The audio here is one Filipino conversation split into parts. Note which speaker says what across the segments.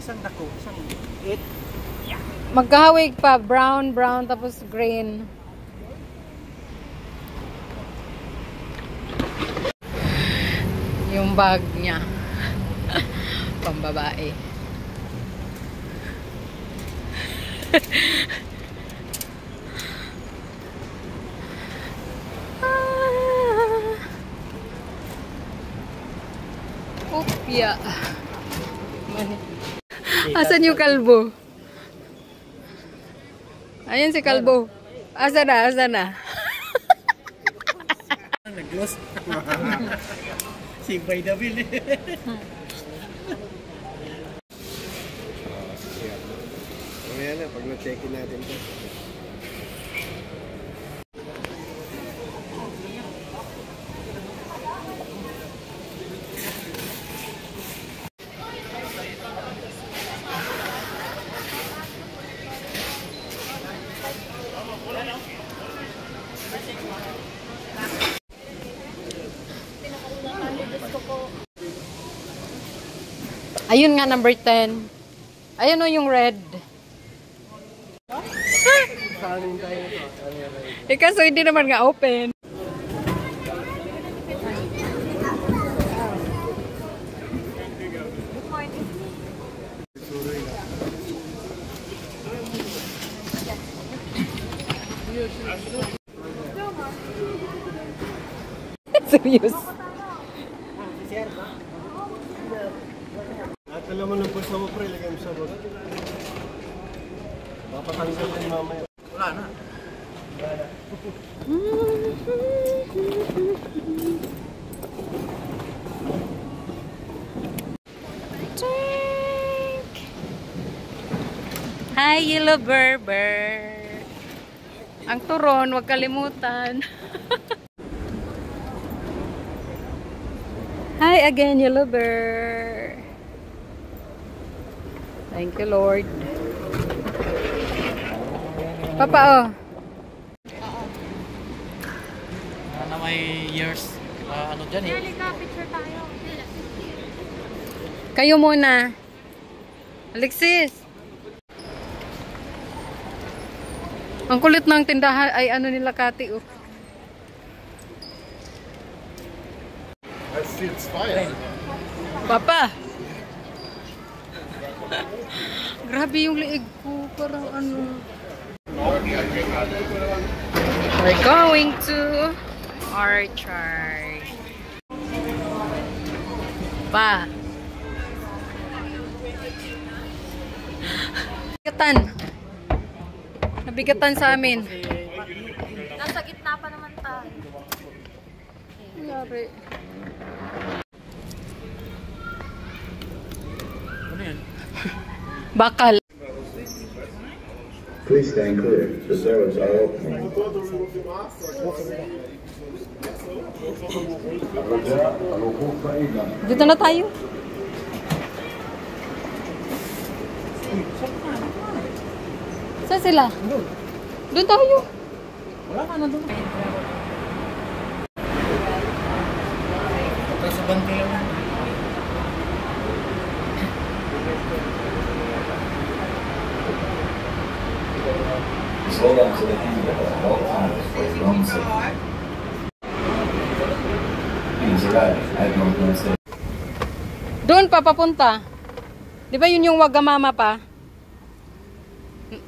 Speaker 1: isang dako, isang 8.
Speaker 2: Magkahawig pa, brown, tapos green. Yung bag niya. Pambabae. Opya. Asan yung kalbo? Ayan si kalbo. Asa na?
Speaker 1: Nag-gloss. Si Bay Dabil eh. Mamaya na, pag na-check-in natin ito.
Speaker 2: Ayun nga, number 10. Ayun o yung red. Kaso hindi naman nga open. Serious.
Speaker 1: Alam mo ng pulsa mo, pre, lagay mo sa bot. Papatanggal din mamaya. Wala na.
Speaker 2: Hi, Yellow Berber. Ang turon, huwag kalimutan. Hi again, Yellow Bear. Thank you, Lord. Papa, oh.
Speaker 1: Na may years. Ano dyan eh?
Speaker 3: Picture tayo.
Speaker 2: Kayo muna. Alexis. Ang kulit ng tindahan ay ano nila, Kati, oh.
Speaker 1: It's fire.
Speaker 2: Papa. Grabe yung liig ko. Parang ano. We're going to Orchard. Pa. Nabigatan. Nabigatan sa amin.
Speaker 3: Nasa gitna pa naman tayo.
Speaker 2: Yari.
Speaker 1: Ano yan?
Speaker 2: Bakal.
Speaker 4: Please stand clear. The doors are open.
Speaker 2: Dito na tayo. Saan sila? Doon tayo.
Speaker 1: Wala ka na doon. Ito sa bangke lang.
Speaker 4: Hold on to the handle at all times for your own safety. Please arrive at Northern State.
Speaker 2: Doon pa papunta. Di ba yun yung Wagamama pa?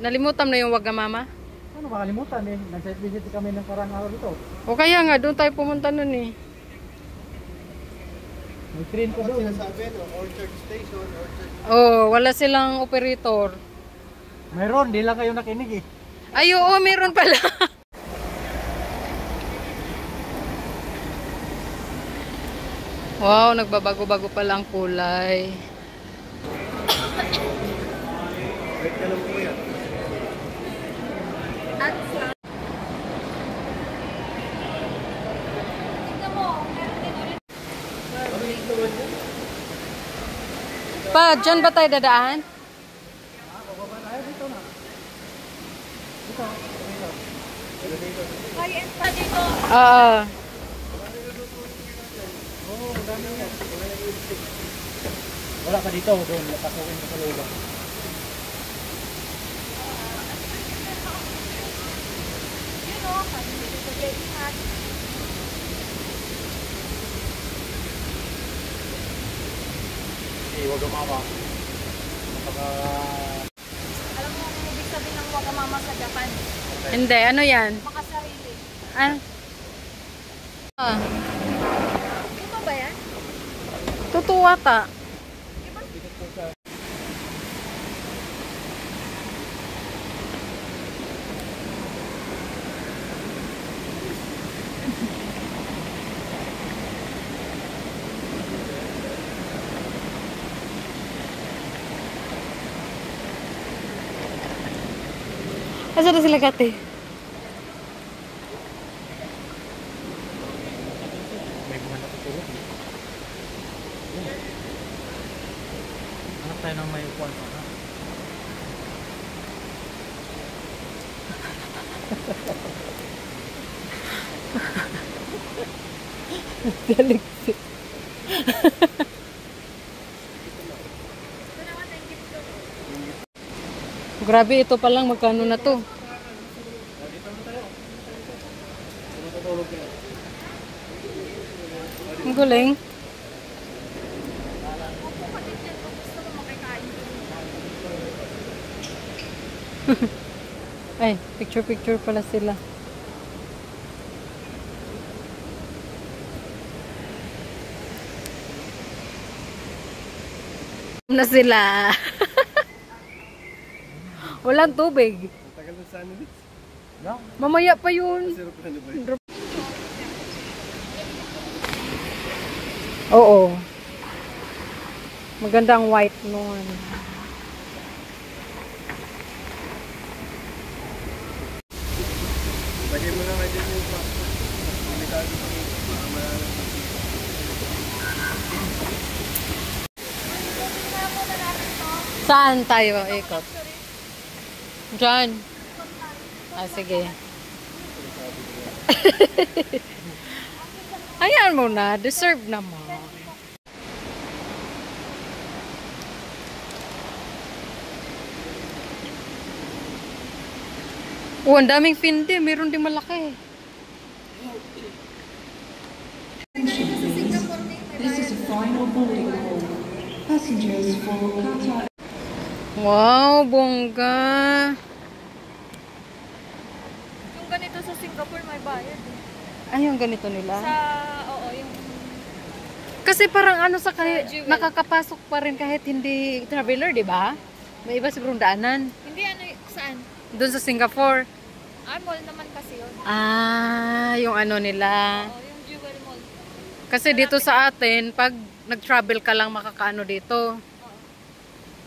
Speaker 2: Nalimutan na yung Wagamama?
Speaker 1: Ano makalimutan eh? Nag-site visit kami ng karang araw dito.
Speaker 2: O kaya nga, doon tayo pumunta nun eh.
Speaker 1: May train ko doon. Sinasabi, Orchard Station, Orchard.
Speaker 2: Oh, wala silang operator.
Speaker 1: Mayroon, di lang kayo nakinig eh.
Speaker 2: Ay, oo, meron pala. Wow, nagbabago-bago pala ang kulay.
Speaker 1: Wait ka lang po yan. Pa, dyan ba tayo dadaan?
Speaker 3: High-end pa dito.
Speaker 2: Oo.
Speaker 1: Wala ka dito, doon. Napasukin ka sa loob.
Speaker 3: Yun o, kasi dito sa Jetty Hat.
Speaker 1: Eh, huwag mama.
Speaker 3: Alam mo kung ibig sabihin ng wagamama sa Japan?
Speaker 2: Hindi, ano yan?
Speaker 3: Makasarili.
Speaker 2: Ah. Ah,
Speaker 3: Ito ba yan?
Speaker 2: totoo ata. Asa na sila kate?
Speaker 1: May mga natutulog. Hanap tayo ng may upuan pa, ha?
Speaker 2: Galigsit. Grabe, ito pa lang magkano na to. Ang galing. Ay, picture pala sila. Na sila. Walang tubig.
Speaker 5: Tagal ng sandwich.
Speaker 2: Mamaya pa yun.
Speaker 5: Sarap na ba?
Speaker 2: Oo. Maganda ang white noon.
Speaker 5: Lagay mo na nga dyan yung pasta. Delikado pa rin. Baka malalang
Speaker 2: Saan tayo ikot? Diyan. Ah, sige. Ayan mo na. Deserve naman. Oh, ang daming finde. Meron din malaki.
Speaker 6: This is a final boarding call. Passengers for Qatar.
Speaker 2: Wow, bongga.
Speaker 3: Yung ganito sa Singapore may bayad eh.
Speaker 2: Ay, yung ganito nila.
Speaker 3: Oo, yung
Speaker 2: Kasi parang ano sa kahit
Speaker 3: Jewel.
Speaker 2: nakakapasok pa rin kahit hindi traveler, di ba? May iba sigurong daanan.
Speaker 3: hindi ano, saan?
Speaker 2: Doon sa Singapore.
Speaker 3: Mall naman kasi yun.
Speaker 2: Ah, yung ano nila.
Speaker 3: Oo, yung Jewel Mall.
Speaker 2: Kasi dito sa atin, pag nag-travel ka lang makakaano dito.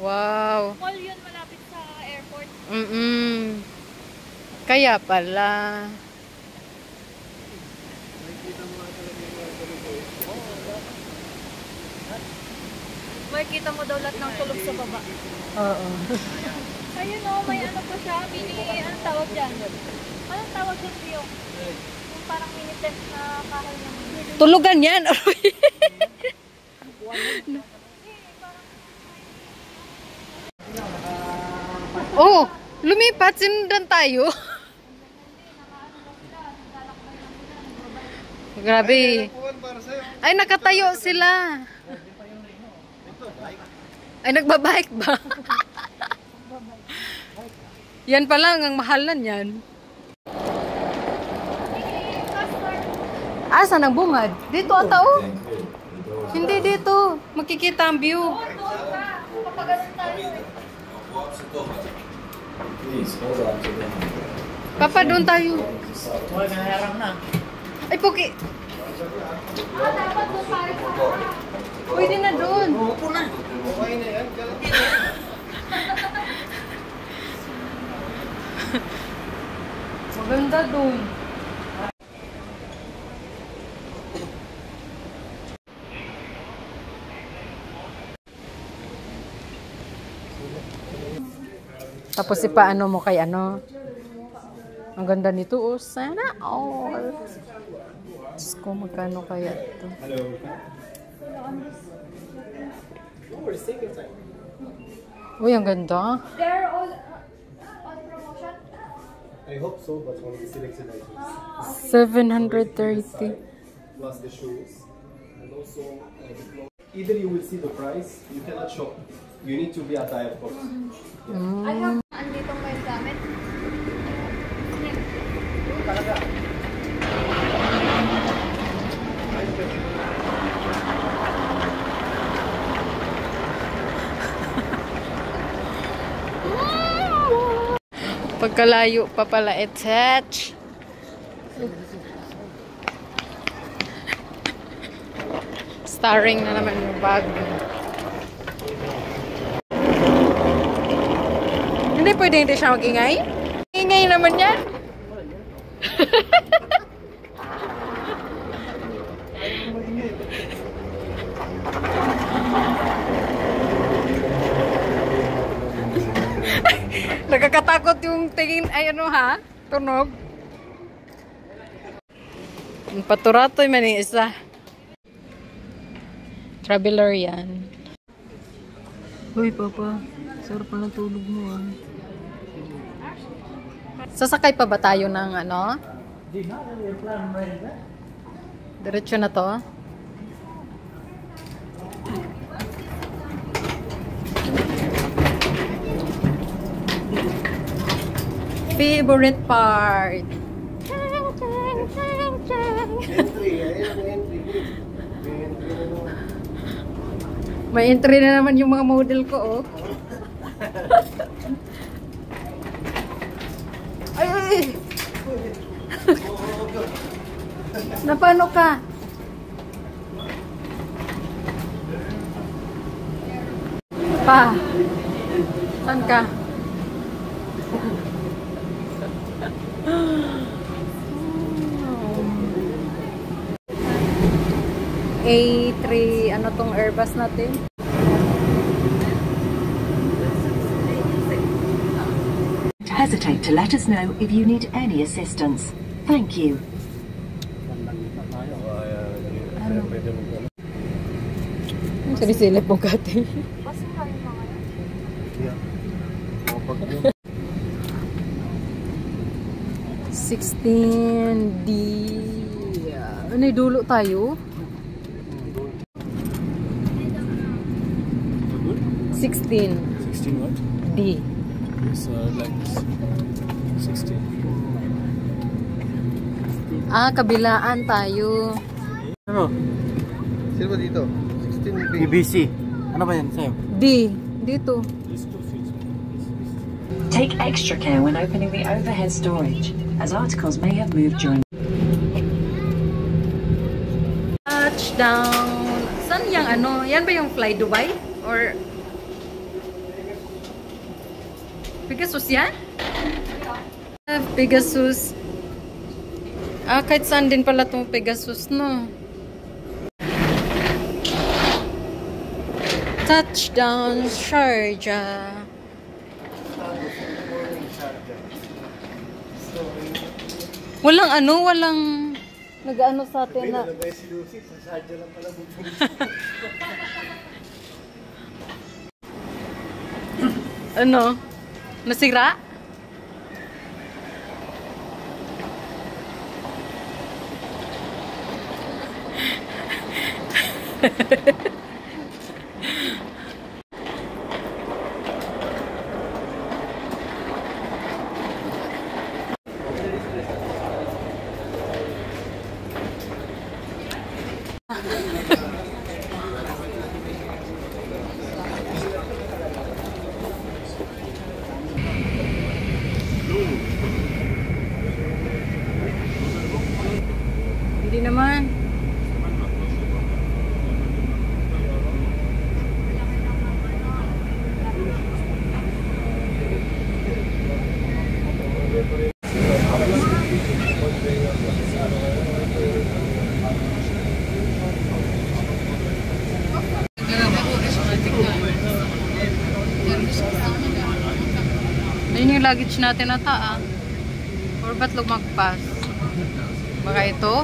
Speaker 2: Wow.
Speaker 3: Mall yun malapit sa airport.
Speaker 2: Kaya pala.
Speaker 3: Makikita mo daw lahat ng tulog sa baba.
Speaker 2: Oo.
Speaker 3: Ayun o, may ano pa siya, anong tawag dyan? Anong tawag dyan, Rio? Yung parang mini tent na kahoy ng
Speaker 2: Tulugan yan. Oh, lumipat. Sinundan tayo. Grabe.
Speaker 5: upuan para sa'yo.
Speaker 2: Ay, nakatayo sila. Ay, nagbabike ba? Yan pa lang, ang mahalan yan. Saan ang bungad? Dito ata oh. Hindi dito. Makikita ang view.
Speaker 4: Please hold on to the handle.
Speaker 2: Papa, doon tayo.
Speaker 1: Huwag na harang na.
Speaker 2: Ay, Puki. Pwede na doon.
Speaker 5: Okay na yan.
Speaker 2: Maganda doon. Tapos ipaano mo kay ano? Ang ganda nito oh. Sana all. Diyos ko, magkano kaya ito?
Speaker 5: worries, take your time.
Speaker 2: Uy, ang ganda.
Speaker 3: They're all on promotion?
Speaker 5: I hope so, but only selected items.
Speaker 2: 730.
Speaker 5: Plus the shoes. And also, the clothes. Either you will see the price, you cannot shop. You need to be at the airport.
Speaker 3: I have andito may gamit.
Speaker 2: Pagkalayo pa pala, attach. Starring na naman yung bag. Hindi pwede hindi siya mag-ingay? Ingay naman yan. Nakakatakot yung tingin, ay ano ha? Tunog. Ang paturatoy man yung isa. Traveler yan. Uy, Papa. Sarap pa na tulog mo ah. Sasakay pa ba tayo ng ano? Diretso na to? Favorite part. May entry na naman yung mga model ko, oh. Ay, ay! Napano ka? Pa? Saan ka? A3, ano tong Airbus natin?
Speaker 6: Hesitate to let us know if you need any assistance. Thank you.
Speaker 2: Ang sinisilip mo kati.
Speaker 3: Kasi kayo mga
Speaker 2: 16D. Ano yung dulo tayo? 16.
Speaker 5: 16 what?
Speaker 2: D.
Speaker 5: It's like 16.
Speaker 2: Ah, kabilaan tayo.
Speaker 1: Ano?
Speaker 5: Sino ba dito? 16B.
Speaker 1: BBC. Ano ba yan sa'yo?
Speaker 2: D. Dito.
Speaker 6: Take extra care when opening the overhead storage, as articles may have moved during.
Speaker 2: Touchdown. Saan yung ano? Yan ba yung Fly Dubai? Or Pegasus yan? Pegasus. Ah, kahit saan din pala itong Pegasus, no? Touchdown, Sharjah. Walang ano, walang nag-ano sa atin na. Ano? Nasira? Hindi naman. Ayun yung luggage natin ata ah. Or ba't lumagpas? Baka ito?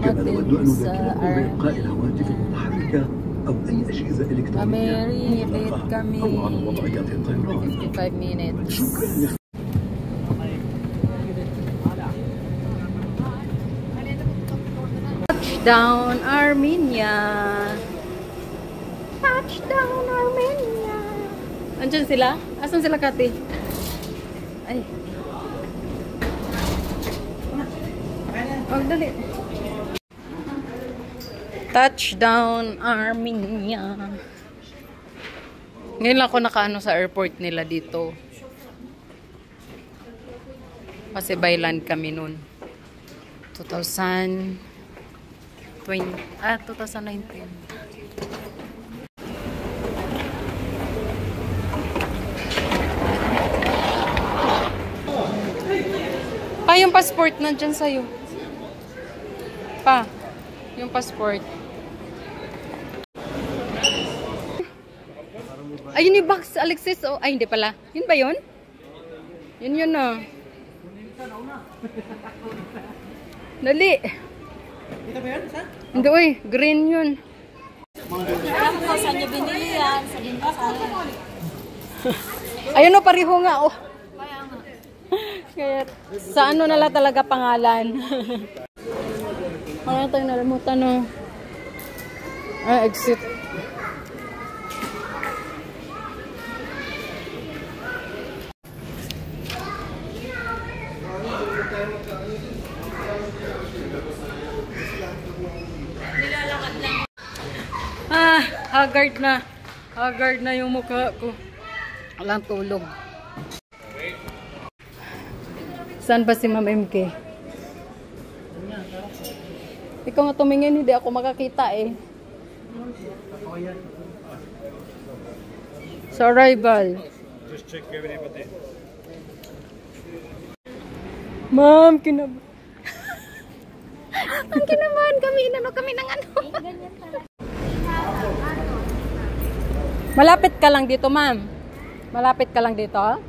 Speaker 7: كما نود أن نذكركم بإبقاء الهواتف المتحركة أو أي أجهزة إلكترونية مغلقة أو على وضعيات الطيران.
Speaker 2: 55 minutes.
Speaker 7: شكرا.
Speaker 2: Touchdown Armenia. Touchdown Armenia. Andiyan sila? Asan sila, Kati? Ay. Oh, dali. Touchdown Armenia. Ngayon lang ako nakaano sa airport nila dito. Kasi byland kami nun. 2019. Pa, yung passport nandyan sa'yo. Pa, yung passport. Ayun yung box, Alexis. Oh, ay, hindi pala. Yun ba yun? Yun na. Dali.
Speaker 1: Ito ba yun? Saan?
Speaker 2: Hindi, uy. Green yun.
Speaker 3: Alam ko, saan niyo binili yan? Sa Ginkasan.
Speaker 2: Ayun o, pariho nga. Oh.
Speaker 3: Kaya nga.
Speaker 2: Kaya, sa ano nala talaga pangalan? Ano tayo nalimutan, no? Ah, exit. Ah, haggard na. Haggard na yung mukha ko. Walang tulog. Saan ba si Ma'am MK? Ikaw nga tumingin, hindi ako makakita eh. Sa arrival.
Speaker 5: Just check everybody.
Speaker 2: Ma'am, ang kinabahan kami, inano kami ng ano. Malapit ka lang dito, ma'am. Malapit ka lang dito. Ah.